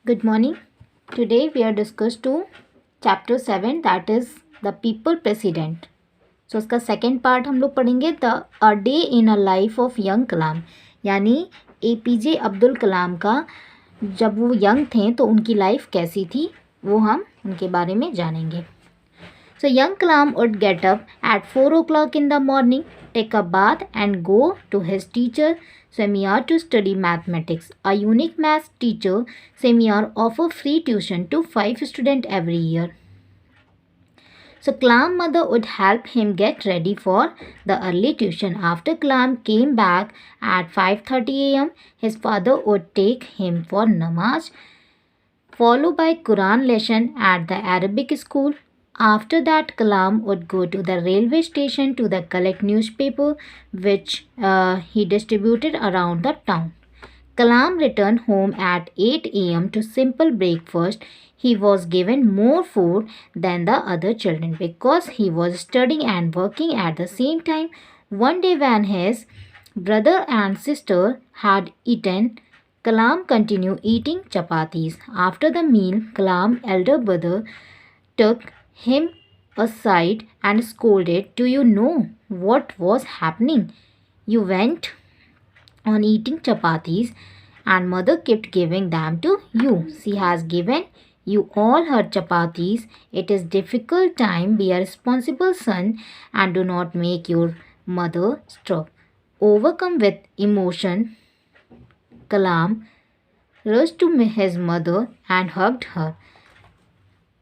Good morning. Today we are discussed to chapter 7, that is the people president. So उसका second part हम लोग पढ़ेंगे the a day in a life of young Kalam, यानी APJ Abdul Kalam का जब वो young थे तो उनकी लाइफ कैसी थी वो हम उनके बारे में जानेंगे. So young Kalam would get up at 4 o'clock in the morning, take a bath and go to his teacher Semiyar to study mathematics. A unique math teacher, Semiyar offer free tuition to 5 students every year. So Kalam mother would help him get ready for the early tuition. After Kalam came back at 5:30 a.m., his father would take him for namaz, followed by Quran lesson at the Arabic school. After that, Kalam would go to the railway station to collect newspaper which he distributed around the town. Kalam returned home at 8 a.m. to simple breakfast. He was given more food than the other children because he was studying and working at the same time. One day when his brother and sister had eaten, Kalam continued eating chapatis. After the meal, Kalam's elder brother took him aside and scolded, "Do you know what was happening? You went on eating chapatis and mother kept giving them to you. She has given you all her chapatis. It is difficult time. Be a responsible son and do not make your mother starve." Overcome with emotion, Kalam rushed to his mother and hugged her.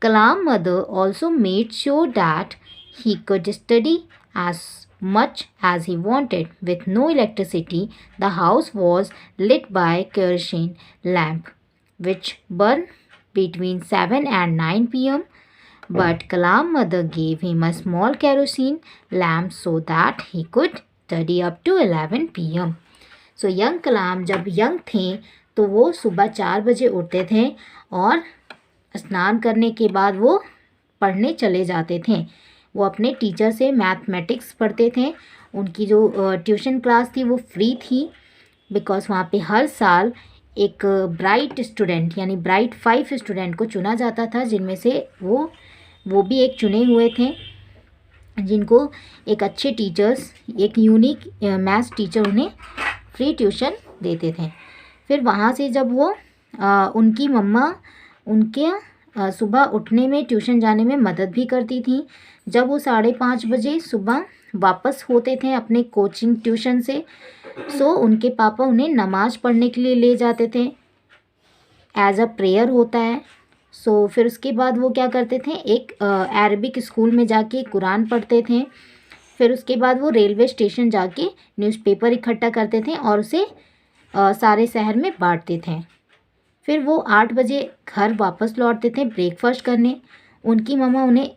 Kalam's mother also made sure that he could study as much as he wanted. With no electricity, the house was lit by kerosene lamp, which burned between 7 and 9 p.m. But Kalam's mother gave him a small kerosene lamp so that he could study up to 11 p.m. So young Kalam जब young थे तो वो सुबह 4 बजे उठते थे और स्नान करने के बाद वो पढ़ने चले जाते थे. वो अपने टीचर से मैथमेटिक्स पढ़ते थे. उनकी जो ट्यूशन क्लास थी वो फ्री थी बिकॉज़ वहाँ पे हर साल एक ब्राइट स्टूडेंट यानी ब्राइट 5 स्टूडेंट को चुना जाता था, जिनमें से वो भी एक चुने हुए थे जिनको एक अच्छे टीचर्स, एक यूनिक मैथ्स टीचर उन्हें फ्री ट्यूशन देते थे. फिर वहाँ से जब वो उनकी मम्मा उनके सुबह उठने में, ट्यूशन जाने में मदद भी करती थी. जब वो 5:30 बजे सुबह वापस होते थे अपने कोचिंग ट्यूशन से, सो उनके पापा उन्हें नमाज़ पढ़ने के लिए ले जाते थे. एज अ प्रेयर होता है. सो फिर उसके बाद वो क्या करते थे, एक अरबिक स्कूल में जाके कुरान पढ़ते थे. फिर उसके बाद वो रेलवे स्टेशन जाके न्यूज़पेपर इकट्ठा करते थे और उसे सारे शहर में बांटते थे. फिर वो 8 बजे घर वापस लौटते थे ब्रेकफास्ट करने. उनकी मम्मा उन्हें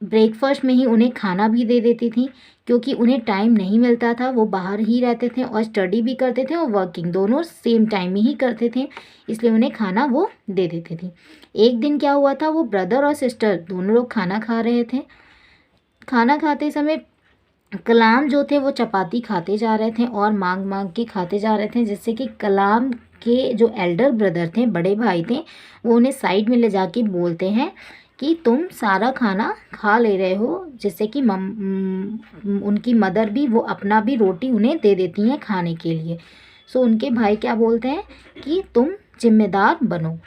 ब्रेकफास्ट में ही उन्हें खाना भी दे देती थी क्योंकि उन्हें टाइम नहीं मिलता था. वो बाहर ही रहते थे और स्टडी भी करते थे और वर्किंग दोनों सेम टाइम में ही करते थे, इसलिए उन्हें खाना वो दे देती थी. एक दिन क्या हुआ था, वो ब्रदर और सिस्टर दोनों लोग खाना खा रहे थे. खाना खाते समय कलाम जो थे वो चपाती खाते जा रहे थे और मांग मांग के खाते जा रहे थे, जिससे कि कलाम के जो एल्डर ब्रदर थे, बड़े भाई थे, वो उन्हें साइड में ले जाके बोलते हैं कि तुम सारा खाना खा ले रहे हो, जिससे कि उनकी मदर भी वो अपना भी रोटी उन्हें दे देती हैं खाने के लिए. सो उनके भाई क्या बोलते हैं कि तुम जिम्मेदार बनो,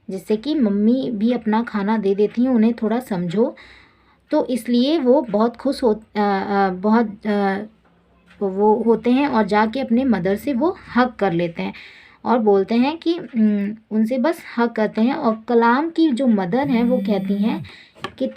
जिससे कि मम्मी भी अपना खाना दे देती हैं, उन्हें थोड़ा समझो. तो इसलिए वो बहुत खुश वो होते हैं और जाके अपने मदर से वो हक कर लेते हैं और बोलते हैं कि उनसे बस हक करते हैं. और कलाम की जो मदर हैं वो कहती हैं कि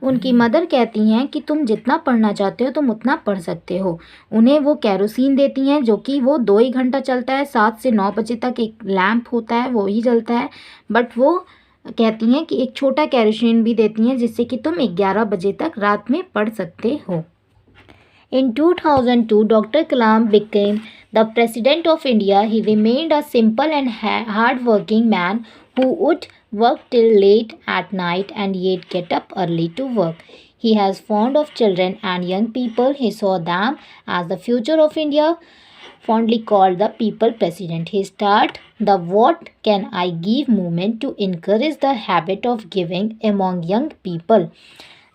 उनकी मदर कहती हैं कि तुम जितना पढ़ना चाहते हो तुम उतना पढ़ सकते हो. उन्हें वो केरोसिन देती हैं जो कि वो 2 ही घंटा चलता है. 7 से 9 बजे तक एक लैम्प होता है, वो ही जलता है. बट वो कहती हैं कि एक छोटा केरोसिन भी देती हैं जिससे कि तुम 11 बजे तक रात में पढ़ सकते हो. In 2002, Dr. Kalam became the President of India. He remained a simple and hard-working man who would work till late at night and yet get up early to work. He was fond of children and young people. He saw them as the future of India. fondly called the people president. He started the What Can I Give movement to encourage the habit of giving among young people.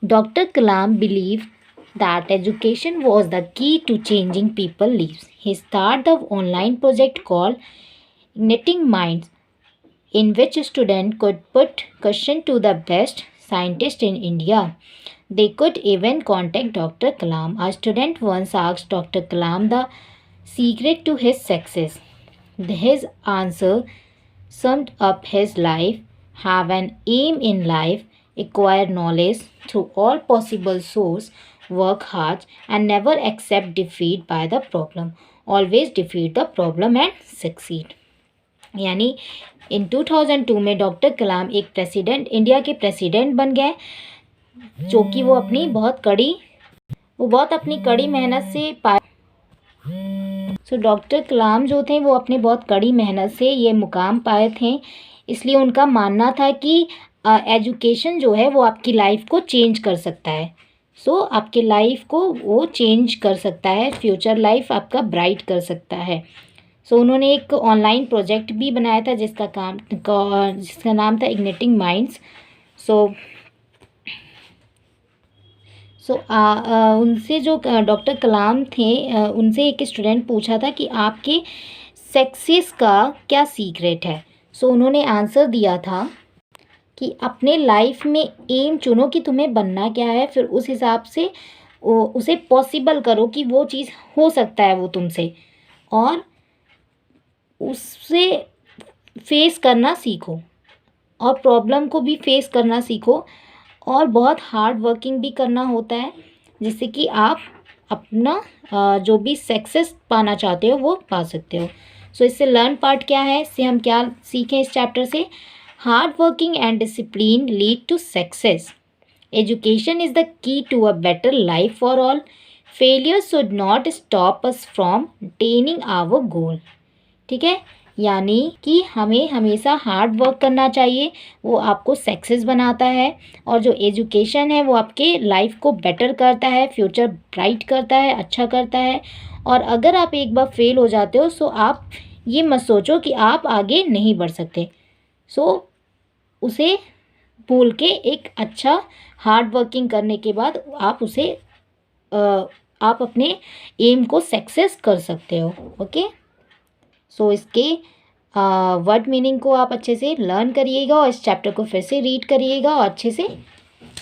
Dr. Kalam believed that education was the key to changing people's lives. He started the online project called Igniting Minds, in which students could put questions to the best scientists in India. They could even contact Dr. Kalam. A student once asked Dr. Kalam the secret to his success. His answer summed up his life: have an aim in life, acquire knowledge through all possible sources, work hard, and never accept defeat by the problem. Always defeat the problem and succeed. यानी इन 2002 में doctor कलाम एक president, India के president बन गए, जो कि वो बहुत अपनी कड़ी मेहनत से पाए। सो डॉक्टर कलाम जो थे वो अपने बहुत कड़ी मेहनत से ये मुकाम पाए थे। इसलिए उनका मानना था कि एजुकेशन जो है वो आपकी लाइफ को चेंज कर सकता है। आपके लाइफ को वो चेंज कर सकता है, फ्यूचर लाइफ आपका ब्राइट कर सकता है। उन्होंने एक ऑनलाइन प्रोजेक्ट भी बनाया था जिसका नाम था इग्निटिंग माइंड्स। उनसे जो डॉक्टर कलाम थे, उनसे एक स्टूडेंट पूछा था कि आपके सक्सेस का क्या सीक्रेट है। उन्होंने आंसर दिया था कि अपने लाइफ में एम चुनो कि तुम्हें बनना क्या है, फिर उस हिसाब से उसे पॉसिबल करो कि वो चीज़ हो सकता है वो तुमसे, और उससे फेस करना सीखो और प्रॉब्लम को भी फेस करना सीखो, और बहुत हार्ड वर्किंग भी करना होता है जिससे कि आप अपना जो भी सक्सेस पाना चाहते हो वो पा सकते हो। इससे लर्न पार्ट क्या है, इससे हम क्या सीखें इस चैप्टर से? Hard working and discipline lead to success. Education is the key to a better life for all. Failure should not stop us from attaining our goal. ठीक है, यानी कि हमें हमेशा हार्ड वर्क करना चाहिए, वो आपको सक्सेस बनाता है, और जो एजुकेशन है वो आपके लाइफ को बेटर करता है, फ्यूचर ब्राइट करता है, अच्छा करता है। और अगर आप एक बार फेल हो जाते हो आप ये मत सोचो कि आप आगे नहीं बढ़ सकते। उसे भूल के एक अच्छा हार्ड वर्किंग करने के बाद आप अपने एम को सक्सेस कर सकते हो। ओके, इसके वर्ड मीनिंग को आप अच्छे से लर्न करिएगा और इस चैप्टर को फिर से रीड करिएगा और अच्छे से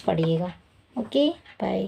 पढ़िएगा। Okay, bye.